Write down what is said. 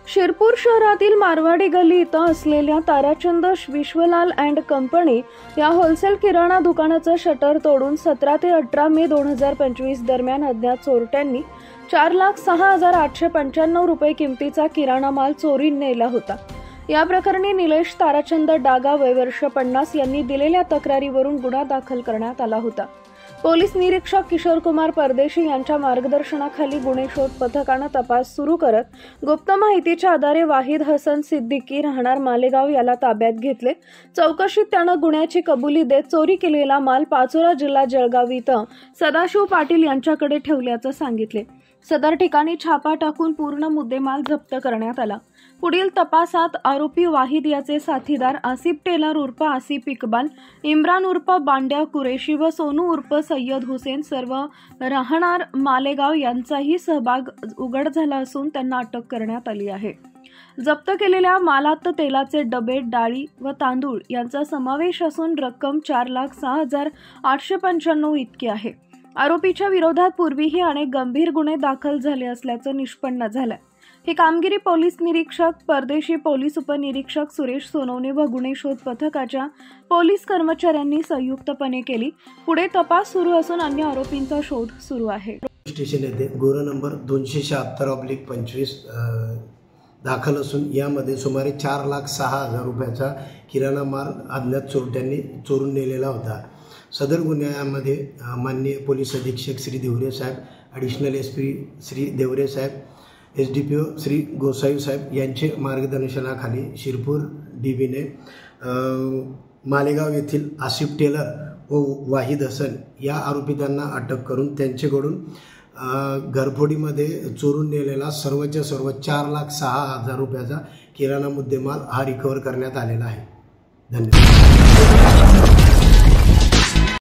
शिरपूर शहरातील मारवाडी गल्ली इथं असलेल्या ताराचंद विश्वलाल अँड कंपनी या होलसेल किराणा दुकानाचं शटर तोडून 17 ते 18 मे 2025 दरम्यान अज्ञात चोरट्यांनी 4,06,895 रुपये किमतीचा किराणा माल चोरीने नेला होता। या प्रकरणी निलेश ताराचंद डागा वय वर्ष 50 यांनी दिलेल्या तक्रारीवरून गुन्हा दाखल करण्यात आला होता। पोलीस निरीक्षक किशोर कुमार परदेशी यांच्या मार्गदर्शनाखाली गुन्हे शोध पथकाने तपास सुरू करत गुप्त माहितीच्या आधारे वाहिद हसन सिद्दीकी राहणार मालेगाव याला ताब्यात घेतले। चौकशीत त्याने गुन्ह्याची कबुली देत चोरी केलेला माल पाचोरा जिल्हा जळगाव इथं सदाशिव पाटील यांच्याकडे ठेवल्याचं सांगितले। सदर ठिकाणी छापा टाकून पूर्ण मुद्देमाल जप्त करण्यात आला। पुढील तपासात आरोपी वाहिद याचे साथीदार आसिफ टेलर उर्फ आसिफ इक्बाल, इम्रान उर्फ बांड्या कुरेशी व सोनू उर्फ सय्यद हुसेन सर्व राहणार मालेगाव यांचाही सहभाग उघड झाला असून त्यांना अटक करण्यात आली आहे। जप्त केलेल्या मालात तेलाचे डबे, डाळी व तांदूळ यांचा समावेश असून रक्कम 4,06,895 इतकी आहे। आरोपीच्या विरोधात पूर्वीही अनेक गंभीर गुन्हे दाखल झाले असल्याचं निष्पन्न झालं। ही कामगिरी पोलीस निरीक्षक परदेशी, पोलीस उपनिरीक्षक सुरेश सोनवणे व गुन्हे शोध पथकाच्या पोलीस कर्मचाऱ्यांनी संयुक्तपणे केली। पुढे तपास सुरू असून अन्य आरोपींचा शोध सुरू आहे। स्टेशन येथे गुन्हा नंबर 276/25 दाखल असून यामध्ये सुमारे 4,06,000 रुपयाचा किराणा माल अज्ञात चोरट्यांनी चोरून नेलेला होता। सदर गुन्ह्यामध्ये माननीय पोलीस अधीक्षक श्री देवरे साहेब, ॲडिशनल एसपी श्री देवरे साहेब, SDPO श्री गोसावी साहेब यांचे मार्गदर्शनाखाली शिरपूर DBने मालेगाव येथील आसिफ टेलर व वाहिद हसन या आरोपितांना अटक करून त्यांच्याकडून घरफोडीमध्ये चोरून नेलेला सर्वच्या सर्व 4,06,000 रुपयाचा किराणा मुद्देमाल हा रिकव्हर करण्यात आलेला आहे। धन्यवाद।